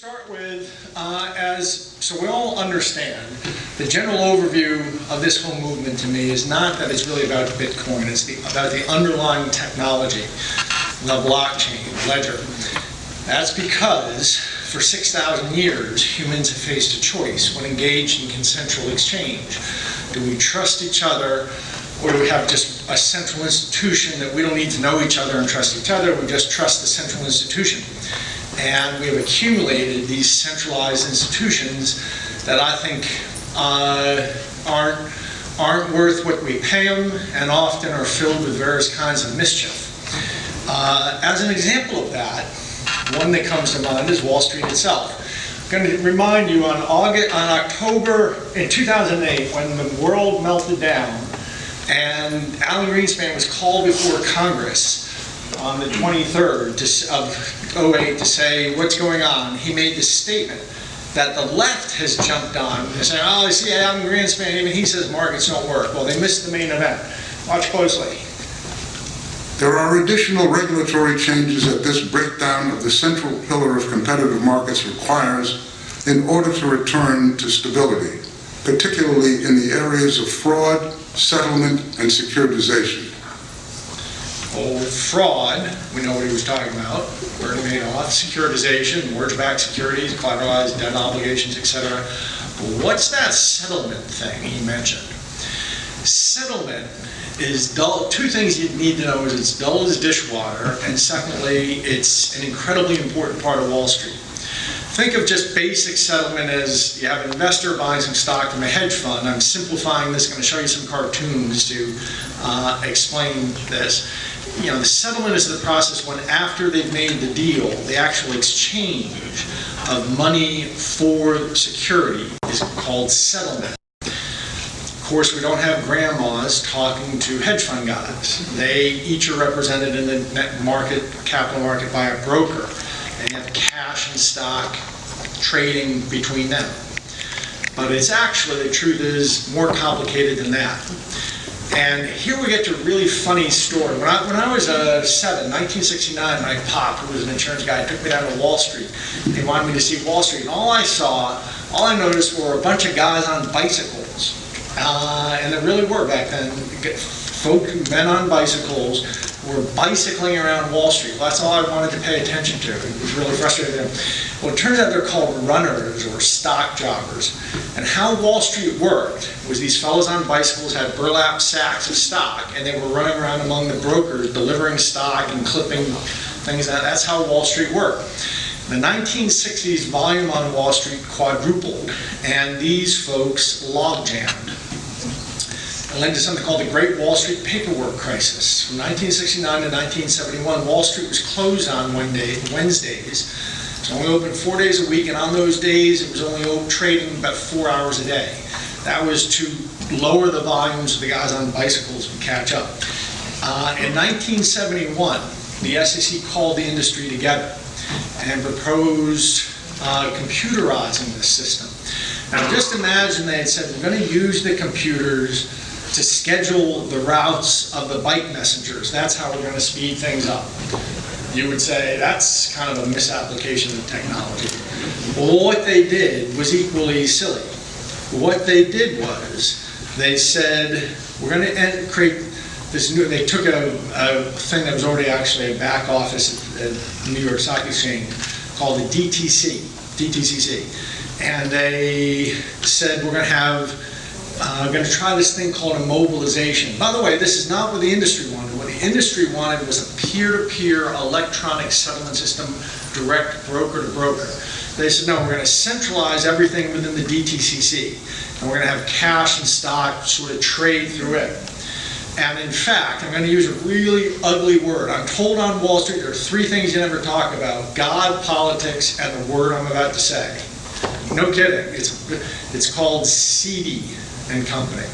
Start with, so we all understand, the general overview of this whole movement to me is not that it's really about Bitcoin, it's about the underlying technology, the blockchain, ledger. That's because for 6,000 years, humans have faced a choice when engaged in consensual exchange. Do we trust each other, or do we have just a central institution that we don't need to know each other and trust each other, we just trust the central institution? And we have accumulated these centralized institutions that I think aren't worth what we pay them, and often are filled with various kinds of mischief. As an example of that, one that comes to mind is Wall Street itself. I'm going to remind you on October in 2008, when the world melted down, and Alan Greenspan was called before Congress on the 23rd of 2008 to say what's going on. He made this statement that the left has jumped on and saying, oh, you see Alan Greenspan, even he says markets don't work. Well, they missed the main event. Watch closely. There are additional regulatory changes that this breakdown of the central pillar of competitive markets requires in order to return to stability, particularly in the areas of fraud, settlement, and securitization. Oh, fraud, we know what he was talking about. Byrne Madoff, securitization, mortgage-backed securities, collateralized debt obligations, etc. But what's that settlement thing he mentioned? Settlement is dull. Two things you need to know is it's dull as dishwater, and secondly, it's an incredibly important part of Wall Street. Think of just basic settlement as you have an investor buying some stock from a hedge fund. I'm simplifying this, I'm going to show you some cartoons to explain this. You know, the settlement is the process when, after they've made the deal, the actual exchange of money for security is called settlement. Of course, we don't have grandmas talking to hedge fund guys. They each are represented in the net market, capital market, by a broker. They have cash and stock trading between them. But it's actually, the truth is, more complicated than that. And here we get to a really funny story. When I was 1969, my pop, who was an insurance guy, took me down to Wall Street. He wanted me to see Wall Street. And all I noticed were a bunch of guys on bicycles. And there really were back then. Men on bicycles were bicycling around Wall Street. Well, that's all I wanted to pay attention to. It was really frustrating. Well, it turns out they're called runners or stock jobbers. And how Wall Street worked was these fellows on bicycles had burlap sacks of stock, and they were running around among the brokers delivering stock and clipping things. That's how Wall Street worked. The 1960s volume on Wall Street quadrupled, and these folks logjammed. It led to something called the Great Wall Street Paperwork Crisis. From 1969 to 1971, Wall Street was closed on Wednesdays. It was only open 4 days a week, and on those days it was only trading about 4 hours a day. That was to lower the volumes of the guys on bicycles and catch up. In 1971, the SEC called the industry together and proposed computerizing the system. Now just imagine they had said, we're going to use the computers to schedule the routes of the bike messengers. That's how we're going to speed things up. You would say that's kind of a misapplication of technology. Well, what they did was equally silly. What they did was they said, we're going to create this new, they took a thing that was already actually a back office at the New York Stock Exchange called the DTCC. And they said, we're going to try this thing called a mobilization. By the way, this is not what the industry wanted. What the industry wanted was a peer-to-peer electronic settlement system, direct broker to broker. They said, no, we're going to centralize everything within the DTCC, and we're going to have cash and stock sort of trade through it. And in fact, I'm going to use a really ugly word. I'm told on Wall Street there are three things you never talk about: God, politics, and the word I'm about to say. No kidding. It's called CD and Company.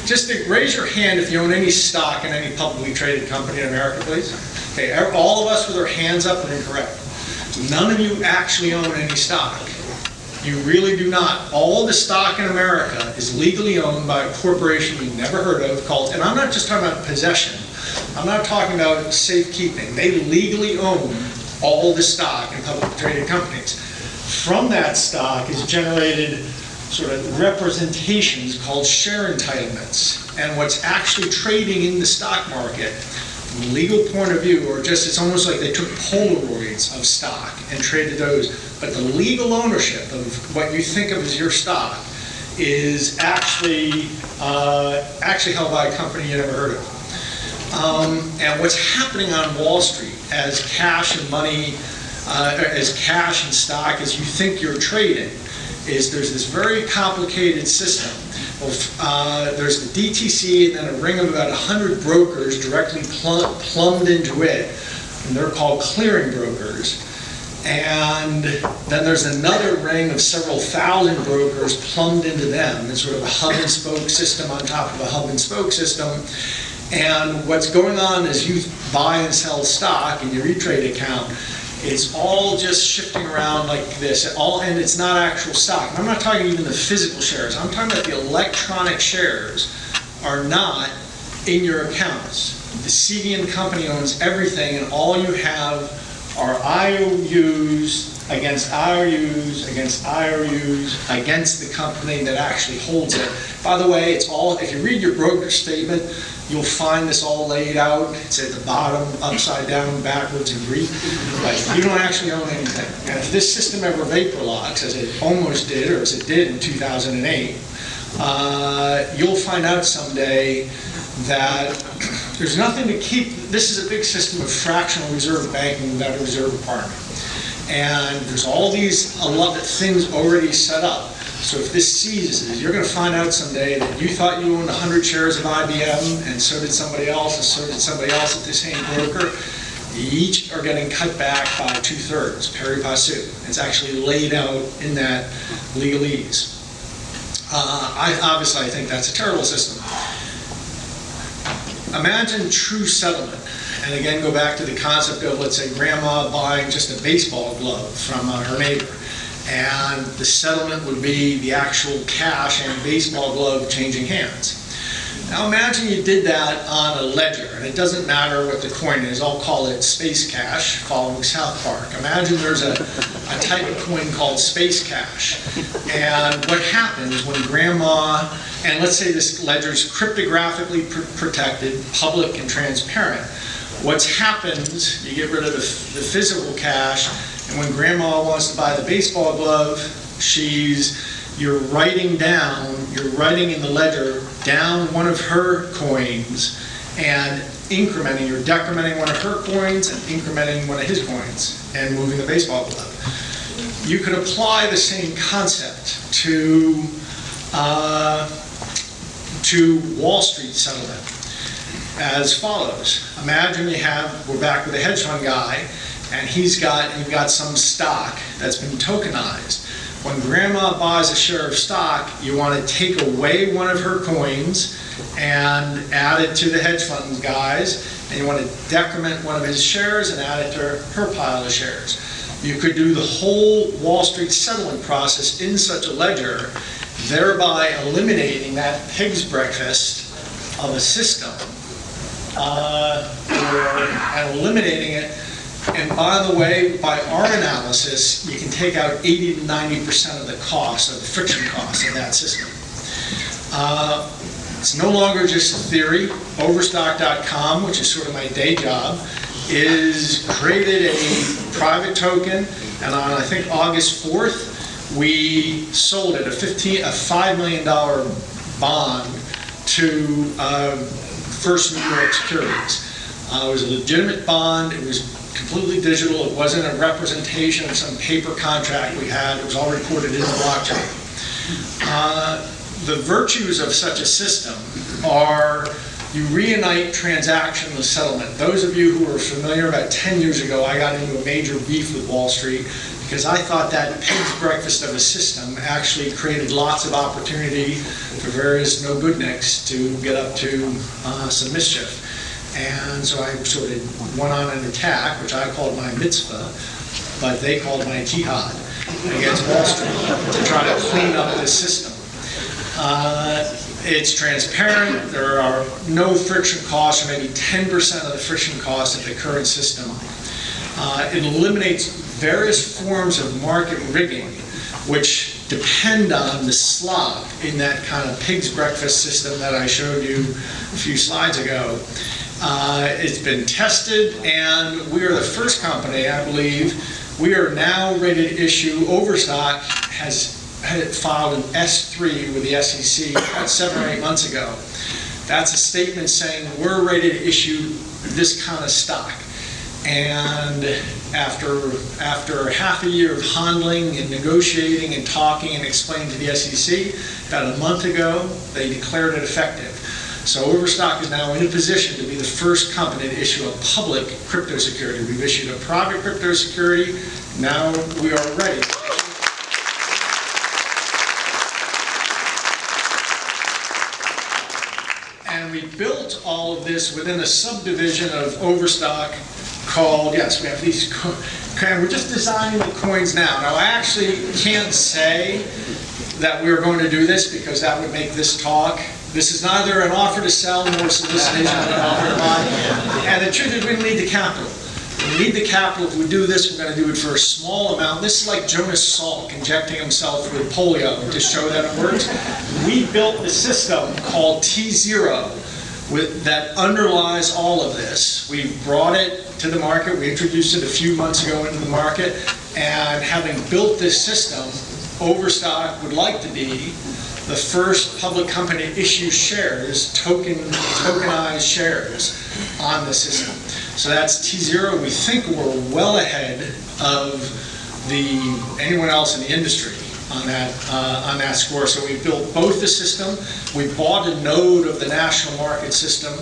Just raise your hand if you own any stock in any publicly traded company in America, please. Okay, all of us with our hands up are incorrect. None of you actually own any stock. You really do not. All the stock in America is legally owned by a corporation you've never heard of called, and I'm not just talking about possession, I'm not talking about safekeeping. They legally own all the stock in publicly traded companies. From that stock is generated sort of representations called share entitlements. And what's actually trading in the stock market, from a legal point of view, or just, it's almost like they took Polaroids of stock and traded those, but the legal ownership of what you think of as your stock is actually held by a company you never heard of. And what's happening on Wall Street as cash and money, as cash and stock, as you think you're trading, is there's this very complicated system. There's the DTC and then a ring of about 100 brokers directly plumbed into it, and they're called clearing brokers. And then there's another ring of several thousand brokers plumbed into them. It's sort of a hub and spoke system on top of a hub and spoke system. And what's going on is you buy and sell stock in your E-Trade account. It's all just shifting around like this, and it's not actual stock. I'm not talking even the physical shares. I'm talking about the electronic shares are not in your accounts. The CDN company owns everything, and all you have are IOUs against IOUs against IOUs against the company that actually holds it. By the way, it's all, if you read your broker statement, you'll find this all laid out. It's at the bottom, upside down, backwards, and Greek. But you don't actually own anything. And if this system ever vapor locks, as it almost did, or as it did in 2008, you'll find out someday that there's nothing to keep. This is a big system of fractional reserve banking without a reserve requirement. And there's all these, a lot of things already set up. So if this seizes, you're going to find out someday that you thought you owned 100 shares of IBM, and so did somebody else, and so did somebody else at the same broker. Each are getting cut back by 2/3, pari passu. It's actually laid out in that legalese. Obviously, I think that's a terrible system. Imagine true settlement. And again, go back to the concept of, let's say, grandma buying just a baseball glove from her neighbor. And the settlement would be the actual cash and baseball glove changing hands. Now imagine you did that on a ledger, and it doesn't matter what the coin is. I'll call it space cash, following South Park. Imagine there's a type of coin called space cash. And what happens when grandma, and let's say this ledger is cryptographically protected, public and transparent. What's happened, you get rid of the physical cash, and when grandma wants to buy the baseball glove, you're writing in the ledger down one of her coins and incrementing, you're decrementing one of her coins and incrementing one of his coins and moving the baseball glove. You could apply the same concept to Wall Street settlement as follows. Imagine we're back with a hedge fund guy, and you've got some stock that's been tokenized. When grandma buys a share of stock, you want to take away one of her coins and add it to the hedge fund guys, and you want to decrement one of his shares and add it to her pile of shares. You could do the whole Wall Street settlement process in such a ledger, thereby eliminating that pig's breakfast of a system, and eliminating it. And by the way, by our analysis, you can take out 80 to 90% of the cost, of the friction cost of that system. It's no longer just a theory. Overstock.com, which is sort of my day job, is created a private token, and on, I think, August 4th, we sold it, a $5 million bond to First New York Securities. It was a legitimate bond. It was completely digital. It wasn't a representation of some paper contract we had. It was all recorded in the blockchain. The virtues of such a system are you reunite transaction with settlement. Those of you who are familiar, about 10 years ago, I got into a major beef with Wall Street because I thought that pig's breakfast of a system actually created lots of opportunity for various no-goodniks to get up to some mischief. And so I sort of went on an attack, which I called my mitzvah, but they called my jihad against Wall Street to try to clean up this system. It's transparent. There are no friction costs, or maybe 10% of the friction costs of the current system. It eliminates various forms of market rigging, which depend on the slop in that kind of pig's breakfast system that I showed you a few slides ago. It's been tested, and we are the first company, I believe. We are now ready to issue. Overstock has filed an S3 with the SEC about 7 or 8 months ago. That's a statement saying we're ready to issue this kind of stock. And after half a year of handling and negotiating and talking and explaining to the SEC, about a month ago, they declared it effective. So Overstock is now in a position to be the first company to issue a public crypto security. We've issued a private crypto security. Now we are ready. And we built all of this within a subdivision of Overstock called, yes, we have these, we're just designing the coins now. Now, I actually can't say that we're going to do this because that would make this talk. This is neither an offer to sell nor solicitation of an offer to buy. And the truth is, we need the capital. We need the capital. If we do this, we're going to do it for a small amount. This is like Jonas Salk injecting himself with polio to show that it works. We built the system called T0 that underlies all of this. We brought it to the market. We introduced it a few months ago into the market. And having built this system, Overstock would like to be the first public company to issue shares, tokenized shares on the system. So that's T0. We think we're well ahead of anyone else in the industry on that score. So we built both the system. We bought a node of the national market system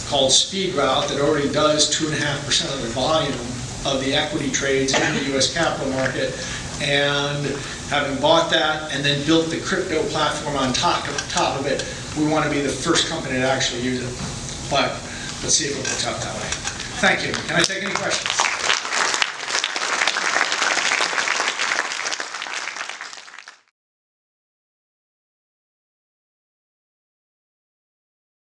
called SpeedRoute that already does 2.5% of the volume of the equity trades in the U.S. capital market. And having bought that and then built the crypto platform on top of it, we want to be the first company to actually use it. But let's see if it works out that way. Thank you. Can I take any questions?